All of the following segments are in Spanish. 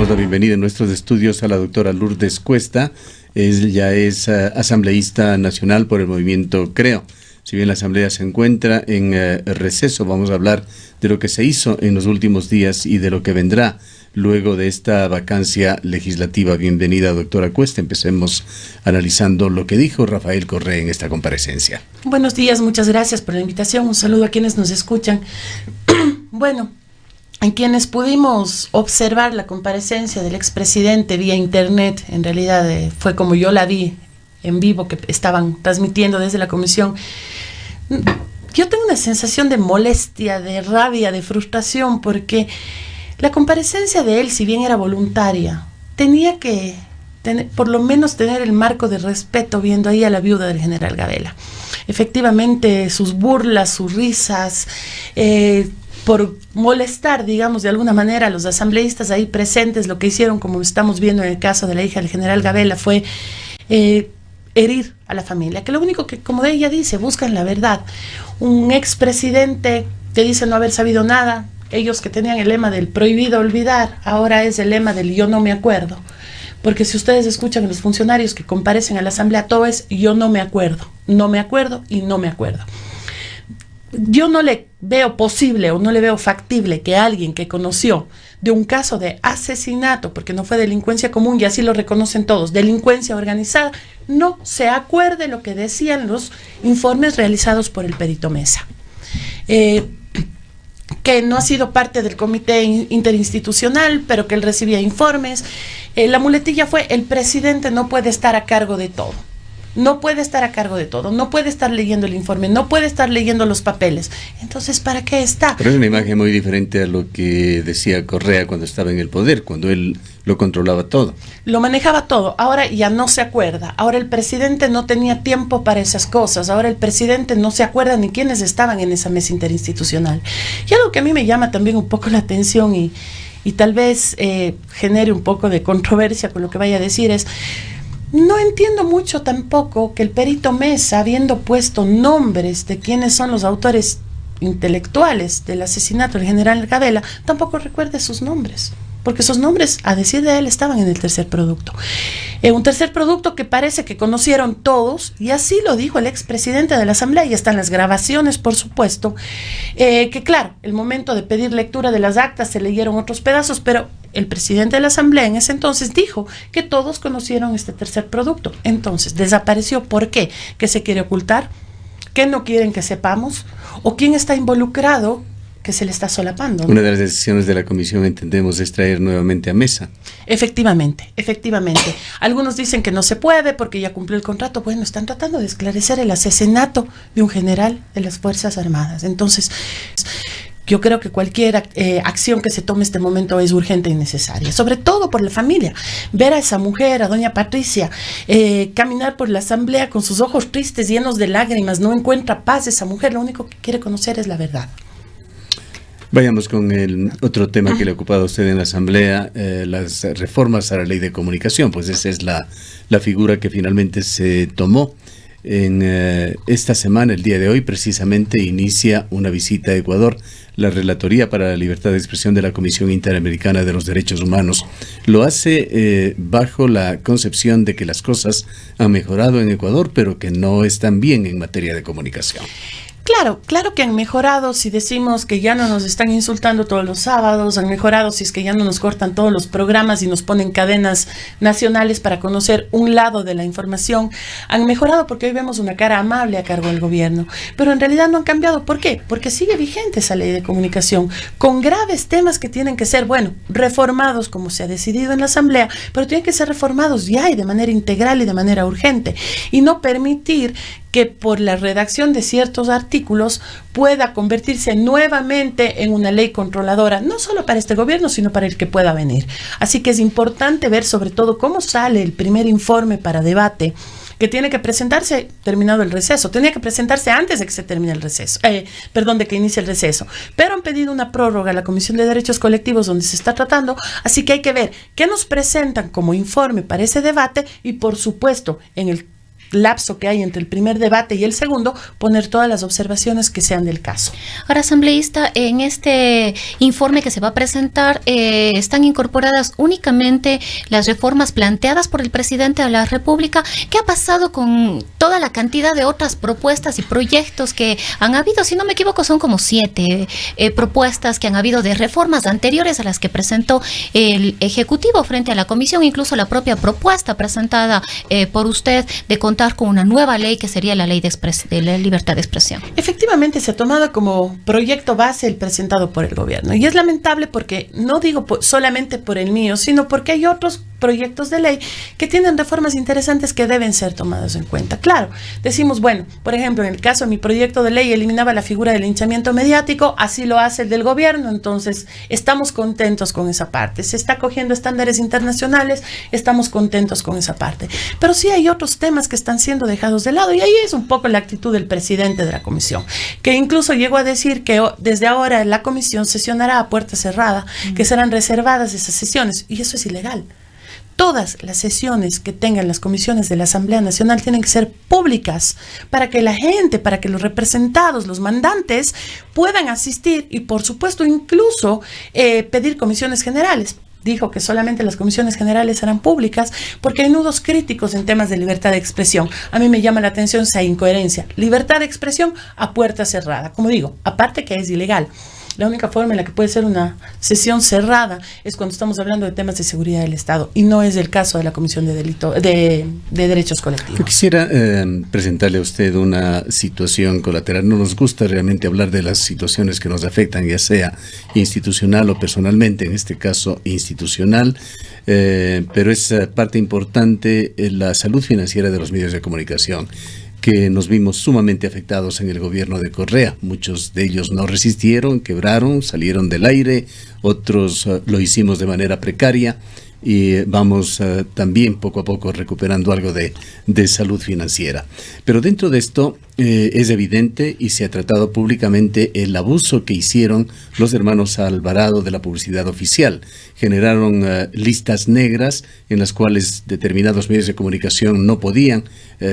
damos la bienvenida en nuestros estudios a la doctora Lourdes Cuesta. Ella es asambleísta nacional por el movimiento Creo. Si bien la asamblea se encuentra en receso, vamos a hablar de lo que se hizo en los últimos días y de lo que vendrá luego de esta vacancia legislativa. Bienvenida, doctora Cuesta. Empecemos analizando lo que dijo Rafael Correa en esta comparecencia. Buenos días, muchas gracias por la invitación. Un saludo a quienes nos escuchan. Bueno, en quienes pudimos observar la comparecencia del expresidente vía internet, en realidad fue como yo la vi en vivo, que estaban transmitiendo desde la comisión. Yo tengo una sensación de molestia, de rabia, de frustración, porque la comparecencia de él, si bien era voluntaria, tenía que por lo menos tener el marco de respeto, viendo ahí a la viuda del general Gabela. Efectivamente, sus burlas, sus risas, por molestar, digamos, de alguna manera a los asambleístas ahí presentes, lo que hicieron, como estamos viendo en el caso de la hija del general Gabela, fue herir a la familia, que lo único que, como ella dice, buscan la verdad. Un expresidente que dice no haber sabido nada, ellos que tenían el lema del prohibido olvidar, ahora es el lema del yo no me acuerdo, porque si ustedes escuchan a los funcionarios que comparecen a la asamblea, todo es yo no me acuerdo y no me acuerdo. Yo no le veo posible o no le veo factible que alguien que conoció de un caso de asesinato, porque no fue delincuencia común y así lo reconocen todos, delincuencia organizada, no se acuerde lo que decían los informes realizados por el perito Mesa. Que no ha sido parte del comité interinstitucional, pero que él recibía informes. La muletilla fue: el presidente no puede estar a cargo de todo. No puede estar a cargo de todo, no puede estar leyendo el informe, no puede estar leyendo los papeles. Entonces, ¿para qué está? Pero es una imagen muy diferente a lo que decía Correa cuando estaba en el poder, cuando él lo controlaba todo. Lo manejaba todo, ahora ya no se acuerda. Ahora el presidente no tenía tiempo para esas cosas, ahora el presidente no se acuerda ni quiénes estaban en esa mesa interinstitucional. Y algo que a mí me llama también un poco la atención y tal vez genere un poco de controversia con lo que vaya a decir es: no entiendo mucho tampoco que el perito Mesa, habiendo puesto nombres de quiénes son los autores intelectuales del asesinato del general Gabela, tampoco recuerde sus nombres, porque esos nombres, a decir de él, estaban en el tercer producto. Un tercer producto que parece que conocieron todos, y así lo dijo el expresidente de la asamblea, y están las grabaciones, por supuesto, que claro, el momento de pedir lectura de las actas se leyeron otros pedazos, pero el presidente de la asamblea en ese entonces dijo que todos conocieron este tercer producto. Entonces, desapareció. ¿Por qué? ¿Qué se quiere ocultar? ¿Qué no quieren que sepamos? ¿O quién está involucrado que se le está solapando, ¿no? Una de las decisiones de la comisión, entendemos, es traer nuevamente a Mesa. Efectivamente. Algunos dicen que no se puede porque ya cumplió el contrato. Bueno, están tratando de esclarecer el asesinato de un general de las Fuerzas Armadas. Entonces, yo creo que cualquier acción que se tome en este momento es urgente y necesaria, sobre todo por la familia. Ver a esa mujer, a doña Patricia, caminar por la asamblea con sus ojos tristes, llenos de lágrimas, no encuentra paz. Esa mujer lo único que quiere conocer es la verdad. Vayamos con el otro tema que le ha ocupado a usted en la asamblea, las reformas a la ley de comunicación. Pues esa es la figura que finalmente se tomó. En esta semana, el día de hoy, precisamente inicia una visita a Ecuador la Relatoría para la Libertad de Expresión de la Comisión Interamericana de los Derechos Humanos. Lo hace bajo la concepción de que las cosas han mejorado en Ecuador, pero que no están bien en materia de comunicación. Claro que han mejorado si decimos que ya no nos están insultando todos los sábados, han mejorado si es que ya no nos cortan todos los programas y nos ponen cadenas nacionales para conocer un lado de la información. Han mejorado porque hoy vemos una cara amable a cargo del gobierno, pero en realidad no han cambiado. ¿Por qué? Porque sigue vigente esa ley de comunicación, con graves temas que tienen que ser, reformados como se ha decidido en la asamblea, pero tienen que ser reformados ya y de manera integral y de manera urgente, y no permitir que por la redacción de ciertos artículos pueda convertirse nuevamente en una ley controladora, no solo para este gobierno, sino para el que pueda venir. Así que es importante ver sobre todo cómo sale el primer informe para debate, que tiene que presentarse terminado el receso. Tenía que presentarse antes de que se termine el receso, de que inicie el receso. Pero han pedido una prórroga a la Comisión de Derechos Colectivos donde se está tratando, así que hay que ver qué nos presentan como informe para ese debate y, por supuesto, en el lapso que hay entre el primer debate y el segundo, poner todas las observaciones que sean del caso. Ahora, asambleísta, en este informe que se va a presentar, están incorporadas únicamente las reformas planteadas por el presidente de la República. ¿Qué ha pasado con toda la cantidad de otras propuestas y proyectos que han habido? Si no me equivoco, son como 7 propuestas que han habido de reformas anteriores a las que presentó el Ejecutivo frente a la Comisión, incluso la propia propuesta presentada por usted de contar con una nueva ley que sería la ley de la libertad de expresión. Efectivamente, se ha tomado como proyecto base el presentado por el gobierno. Y es lamentable porque, no digo solamente por el mío, sino porque hay otros proyectos de ley que tienen reformas interesantes que deben ser tomadas en cuenta. Claro, decimos, bueno, por ejemplo, en el caso de mi proyecto de ley eliminaba la figura del linchamiento mediático, así lo hace el del gobierno, entonces estamos contentos con esa parte. Se está cogiendo estándares internacionales, estamos contentos con esa parte. Pero sí hay otros temas que están siendo dejados de lado y ahí es un poco la actitud del presidente de la comisión, que incluso llegó a decir que desde ahora la comisión sesionará a puerta cerrada, que serán reservadas esas sesiones, y eso es ilegal. Todas las sesiones que tengan las comisiones de la Asamblea Nacional tienen que ser públicas para que la gente, para que los representados, los mandantes puedan asistir y por supuesto incluso pedir comisiones generales. Dijo que solamente las comisiones generales serán públicas porque hay nudos críticos en temas de libertad de expresión. A mí me llama la atención esa incoherencia. Libertad de expresión a puerta cerrada. Como digo, aparte que es ilegal. La única forma en la que puede ser una sesión cerrada es cuando estamos hablando de temas de seguridad del Estado y no es el caso de la Comisión de Derechos Colectivos. Yo quisiera presentarle a usted una situación colateral. No nos gusta realmente hablar de las situaciones que nos afectan, ya sea institucional o personalmente, en este caso institucional, pero es parte importante la salud financiera de los medios de comunicación, que nos vimos sumamente afectados en el gobierno de Correa. Muchos de ellos no resistieron, quebraron, salieron del aire, otros lo hicimos de manera precaria y vamos también poco a poco recuperando algo de salud financiera. Pero dentro de esto es evidente y se ha tratado públicamente el abuso que hicieron los hermanos Alvarado de la publicidad oficial. Generaron listas negras en las cuales determinados medios de comunicación no podían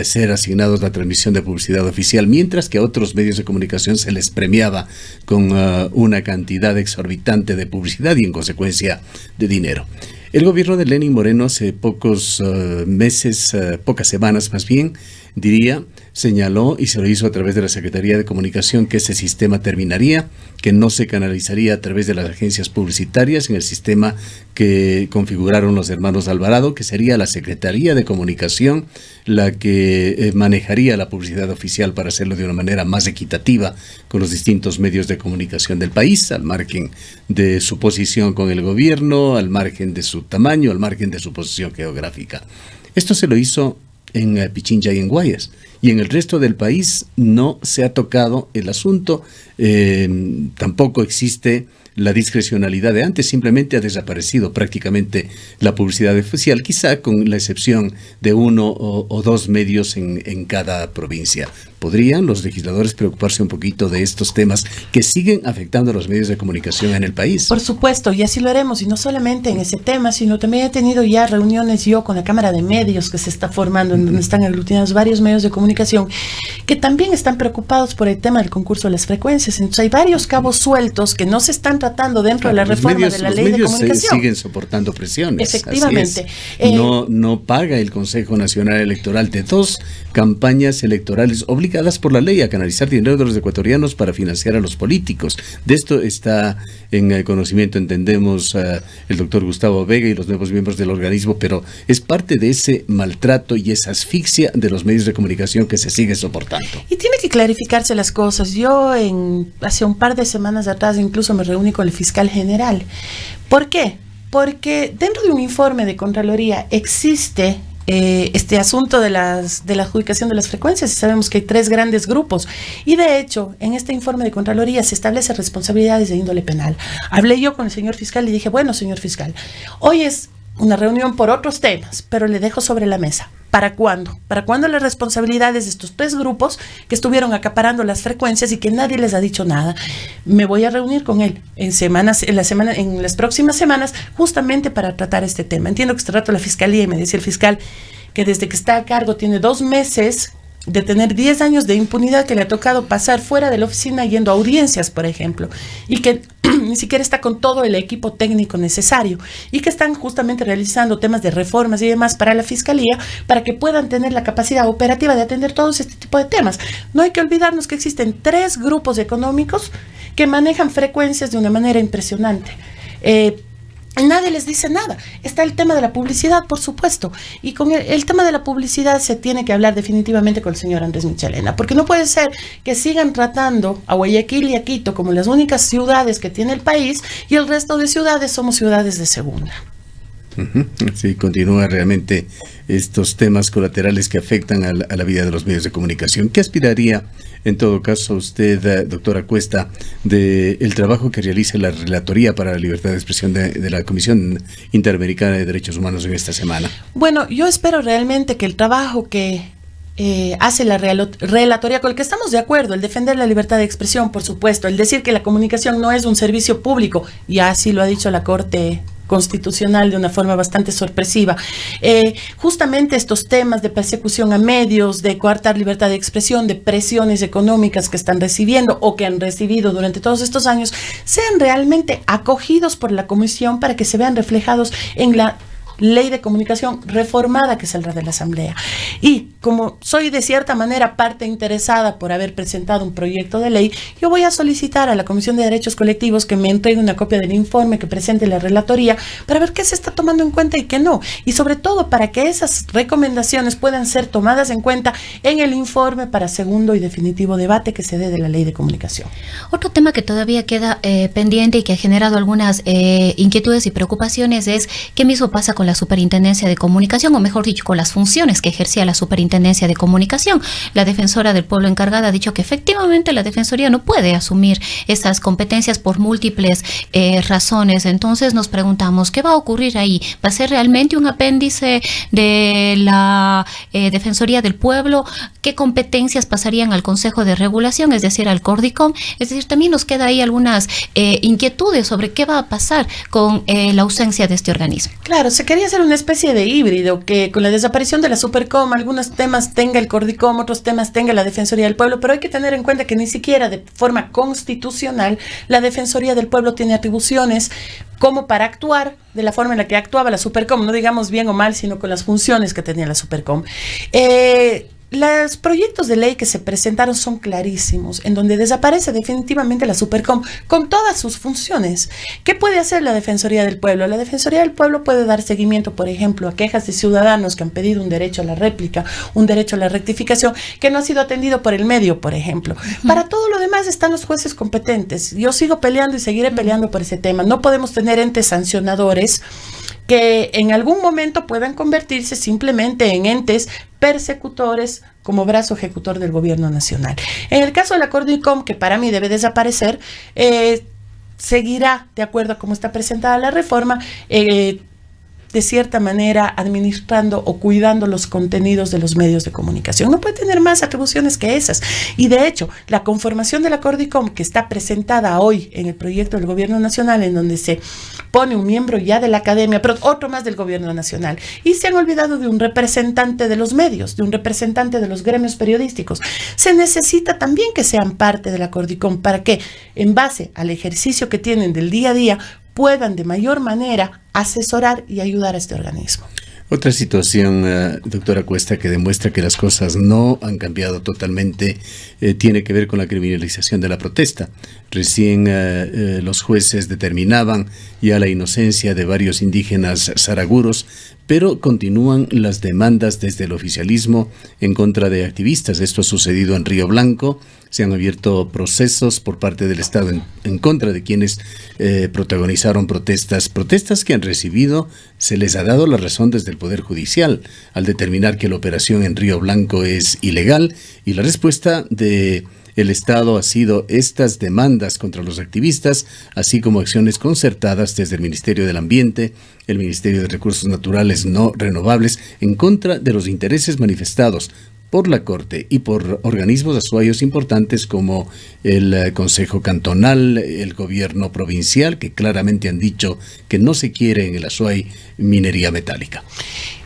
ser asignados la transmisión de publicidad oficial, mientras que a otros medios de comunicación se les premiaba con una cantidad exorbitante de publicidad y en consecuencia de dinero. El gobierno de Lenín Moreno hace pocos meses, pocas semanas más bien, diría, señaló y se lo hizo a través de la Secretaría de Comunicación que ese sistema terminaría, que no se canalizaría a través de las agencias publicitarias en el sistema que configuraron los hermanos Alvarado, que sería la Secretaría de Comunicación la que manejaría la publicidad oficial para hacerlo de una manera más equitativa con los distintos medios de comunicación del país, al margen de su posición con el gobierno, al margen de su tamaño, al margen de su posición geográfica. Esto se lo hizo en Pichincha y en Guayas, y en el resto del país no se ha tocado el asunto, tampoco existe la discrecionalidad de antes, simplemente ha desaparecido prácticamente la publicidad oficial, quizá con la excepción de 1 o 2 medios en cada provincia. ¿Podrían los legisladores preocuparse un poquito de estos temas que siguen afectando a los medios de comunicación en el país? Por supuesto, y así lo haremos, y no solamente en ese tema, sino también he tenido ya reuniones yo con la Cámara de Medios que se está formando, en donde están aglutinados varios medios de comunicación que también están preocupados por el tema del concurso de las frecuencias. Entonces hay varios cabos sueltos que no se están tratando dentro de la reforma de la ley de comunicación. Los medios siguen soportando presiones. Efectivamente. No paga el Consejo Nacional Electoral de 2 campañas electorales obligadas por la ley a canalizar dinero de los ecuatorianos para financiar a los políticos. De esto está en conocimiento, entendemos, el doctor Gustavo Vega y los nuevos miembros del organismo, pero es parte de ese maltrato y esa asfixia de los medios de comunicación que se sigue soportando. Y tiene que clarificarse las cosas. Yo hace un par de semanas atrás incluso me reuní con el fiscal general. ¿Por qué? Porque dentro de un informe de Contraloría existe este asunto de la adjudicación de las frecuencias, y sabemos que hay 3 grandes grupos, y de hecho en este informe de Contraloría se establecen responsabilidades de índole penal. Hablé yo con el señor fiscal y dije, bueno, señor fiscal, hoy es una reunión por otros temas, pero le dejo sobre la mesa. ¿Para cuándo? ¿Para cuándo las responsabilidades de estos 3 grupos que estuvieron acaparando las frecuencias y que nadie les ha dicho nada? Me voy a reunir con él en las próximas semanas, justamente para tratar este tema. Entiendo que este rato la fiscalía, y me decía el fiscal que desde que está a cargo tiene 2 meses de tener 10 años de impunidad que le ha tocado pasar fuera de la oficina yendo a audiencias, por ejemplo, y que ni siquiera está con todo el equipo técnico necesario, y que están justamente realizando temas de reformas y demás para la Fiscalía, para que puedan tener la capacidad operativa de atender todos este tipo de temas. No hay que olvidarnos que existen 3 grupos económicos que manejan frecuencias de una manera impresionante. Nadie les dice nada. Está el tema de la publicidad, por supuesto. Y con el tema de la publicidad se tiene que hablar definitivamente con el señor Andrés Michelena, porque no puede ser que sigan tratando a Guayaquil y a Quito como las únicas ciudades que tiene el país y el resto de ciudades somos ciudades de segunda. Sí, continúa realmente estos temas colaterales que afectan a la vida de los medios de comunicación. ¿Qué aspiraría, en todo caso, usted, doctora Cuesta, del trabajo que realiza la Relatoría para la Libertad de Expresión de la Comisión Interamericana de Derechos Humanos en esta semana? Bueno, yo espero realmente que el trabajo que hace la relatoría, con el que estamos de acuerdo, el defender la libertad de expresión, por supuesto, el decir que la comunicación no es un servicio público, y así lo ha dicho la Corte Constitucional de una forma bastante sorpresiva. Justamente estos temas de persecución a medios, de coartar libertad de expresión, de presiones económicas que están recibiendo o que han recibido durante todos estos años, sean realmente acogidos por la Comisión para que se vean reflejados en la ley de comunicación reformada que saldrá de la Asamblea. Y como soy de cierta manera parte interesada por haber presentado un proyecto de ley, yo voy a solicitar a la Comisión de Derechos Colectivos que me entregue una copia del informe que presente la relatoría para ver qué se está tomando en cuenta y qué no. Y sobre todo para que esas recomendaciones puedan ser tomadas en cuenta en el informe para segundo y definitivo debate que se dé de la ley de comunicación. Otro tema que todavía queda pendiente y que ha generado algunas inquietudes y preocupaciones es qué mismo pasa con la Superintendencia de Comunicación, o mejor dicho, con las funciones que ejercía la Superintendencia de Comunicación. La Defensora del Pueblo encargada ha dicho que efectivamente la Defensoría no puede asumir esas competencias por múltiples razones. Entonces nos preguntamos, ¿qué va a ocurrir ahí? ¿Va a ser realmente un apéndice de la Defensoría del Pueblo? ¿Qué competencias pasarían al Consejo de Regulación, es decir, al CORDICOM? Es decir, también nos queda ahí algunas inquietudes sobre qué va a pasar con la ausencia de este organismo. Claro, se quería hacer una especie de híbrido, que con la desaparición de la Supercom, algunos temas tenga el CORDICOM, otros temas tenga la Defensoría del Pueblo, pero hay que tener en cuenta que ni siquiera de forma constitucional la Defensoría del Pueblo tiene atribuciones como para actuar de la forma en la que actuaba la Supercom, no digamos bien o mal, sino con las funciones que tenía la Supercom. Los proyectos de ley que se presentaron son clarísimos, en donde desaparece definitivamente la Supercom con todas sus funciones. ¿Qué puede hacer la Defensoría del Pueblo? La Defensoría del Pueblo puede dar seguimiento, por ejemplo, a quejas de ciudadanos que han pedido un derecho a la réplica, un derecho a la rectificación, que no ha sido atendido por el medio, por ejemplo. Para todo lo demás están los jueces competentes. Yo sigo peleando y seguiré peleando por ese tema. No podemos tener entes sancionadores que en algún momento puedan convertirse simplemente en entes persecutores como brazo ejecutor del gobierno nacional. En el caso de la CORDICOM, que para mí debe desaparecer, seguirá, de acuerdo a cómo está presentada la reforma, de cierta manera administrando o cuidando los contenidos de los medios de comunicación. No puede tener más atribuciones que esas. Y de hecho, la conformación de la CORDICOM, que está presentada hoy en el proyecto del Gobierno Nacional, en donde se pone un miembro ya de la academia, pero otro más del Gobierno Nacional, y se han olvidado de un representante de los medios, de un representante de los gremios periodísticos. Se necesita también que sean parte de la CORDICOM para que, en base al ejercicio que tienen del día a día, puedan de mayor manera asesorar y ayudar a este organismo. Otra situación, doctora Cuesta, que demuestra que las cosas no han cambiado totalmente, tiene que ver con la criminalización de la protesta. Recién los jueces determinaban ya la inocencia de varios indígenas saraguros, pero continúan las demandas desde el oficialismo en contra de activistas. Esto ha sucedido en Río Blanco. Se han abierto procesos por parte del Estado en contra de quienes protagonizaron protestas que han recibido, se les ha dado la razón desde el Poder Judicial al determinar que la operación en Río Blanco es ilegal, y la respuesta de el Estado ha sido estas demandas contra los activistas, así como acciones concertadas desde el Ministerio del Ambiente, el Ministerio de Recursos Naturales No Renovables, en contra de los intereses manifestados por la Corte y por organismos azuayos importantes como el Consejo Cantonal, el Gobierno Provincial, que claramente han dicho que no se quiere en el Azuay minería metálica.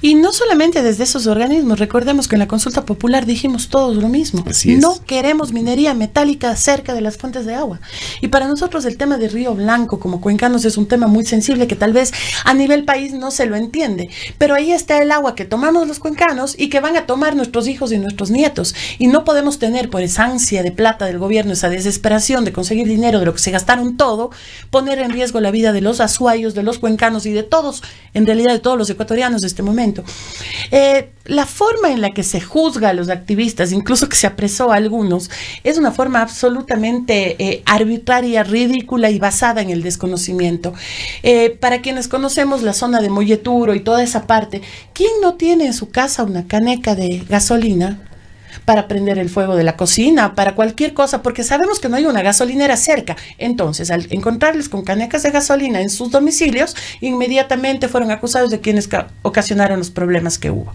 Y no solamente desde esos organismos, recordemos que en la consulta popular dijimos todos lo mismo. Así es. No queremos minería metálica cerca de las fuentes de agua. Y para nosotros el tema de Río Blanco como cuencanos es un tema muy sensible que tal vez a nivel país no se lo entiende. Pero ahí está el agua que tomamos los cuencanos y que van a tomar nuestros hijos y nuestros nietos. Y no podemos tener por esa ansia de plata del gobierno, esa desesperación de conseguir dinero de lo que se gastaron todo, poner en riesgo la vida de los azuayos, de los cuencanos y de todos, en realidad de todos los ecuatorianos de este momento. La forma en la que se juzga a los activistas, incluso que se apresó a algunos, es una forma absolutamente arbitraria, ridícula y basada en el desconocimiento. Para quienes conocemos la zona de Molleturo y toda esa parte, ¿quién no tiene en su casa una caneca de gasolina para prender el fuego de la cocina, para cualquier cosa, porque sabemos que no hay una gasolinera cerca? Entonces, al encontrarles con canecas de gasolina en sus domicilios, inmediatamente fueron acusados de quienes ocasionaron los problemas que hubo.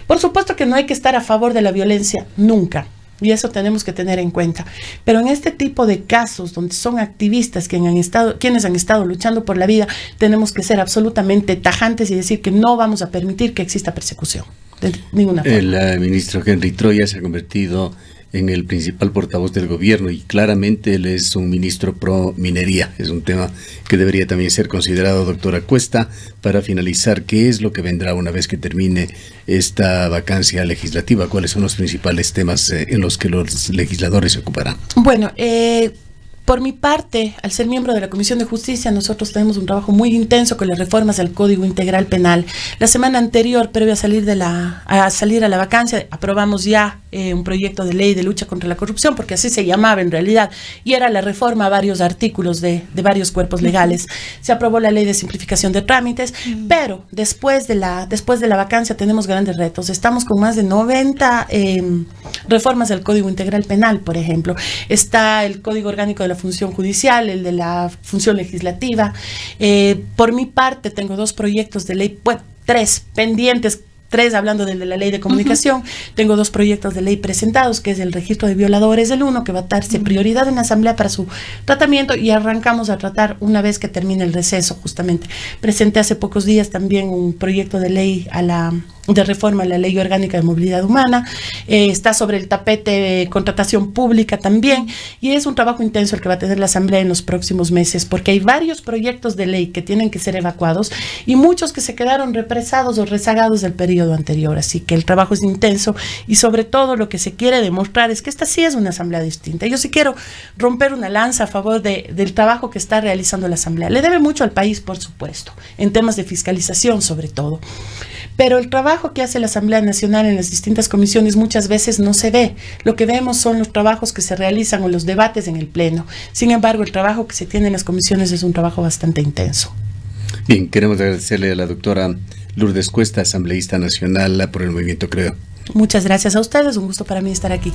Por supuesto que no hay que estar a favor de la violencia nunca, y eso tenemos que tener en cuenta. Pero en este tipo de casos donde son activistas quienes han estado luchando por la vida, tenemos que ser absolutamente tajantes y decir que no vamos a permitir que exista persecución de ninguna forma. El ministro Henry Troya se ha convertido en el principal portavoz del gobierno y claramente él es un ministro pro minería. Es un tema que debería también ser considerado, doctora Cuesta. Para finalizar, ¿qué es lo que vendrá una vez que termine esta vacancia legislativa? ¿Cuáles son los principales temas en los que los legisladores se ocuparán? Bueno, por mi parte, al ser miembro de la Comisión de Justicia, nosotros tenemos un trabajo muy intenso con las reformas del Código Integral Penal. La semana anterior, previo a salir a la vacancia, aprobamos ya un proyecto de ley de lucha contra la corrupción, porque así se llamaba en realidad, y era la reforma a varios artículos de varios cuerpos legales. Se aprobó la ley de simplificación de trámites, pero después de la vacancia tenemos grandes retos. Estamos con más de 90 reformas del Código Integral Penal, por ejemplo. Está el Código Orgánico de la Función Judicial, el de la Función Legislativa. Por mi parte, tengo 2 proyectos de ley, bueno, 3 pendientes, 3 hablando de la ley de comunicación. Tengo 2 proyectos de ley presentados, que es el registro de violadores, el uno que va a darse prioridad en la Asamblea para su tratamiento, y arrancamos a tratar una vez que termine el receso. Justamente presenté hace pocos días también un proyecto de ley de reforma a la Ley Orgánica de Movilidad Humana. Está sobre el tapete contratación pública también, y es un trabajo intenso el que va a tener la Asamblea en los próximos meses, porque hay varios proyectos de ley que tienen que ser evacuados y muchos que se quedaron represados o rezagados del periodo anterior. Así que el trabajo es intenso, y sobre todo lo que se quiere demostrar es que esta sí es una Asamblea distinta. Yo sí quiero romper una lanza a favor del trabajo que está realizando la Asamblea. Le debe mucho al país, por supuesto, en temas de fiscalización sobre todo. Pero el trabajo que hace la Asamblea Nacional en las distintas comisiones muchas veces no se ve. Lo que vemos son los trabajos que se realizan o los debates en el Pleno. Sin embargo, el trabajo que se tiene en las comisiones es un trabajo bastante intenso. Bien, queremos agradecerle a la doctora Lourdes Cuesta, asambleísta nacional por el Movimiento Creo. Muchas gracias a ustedes, un gusto para mí estar aquí.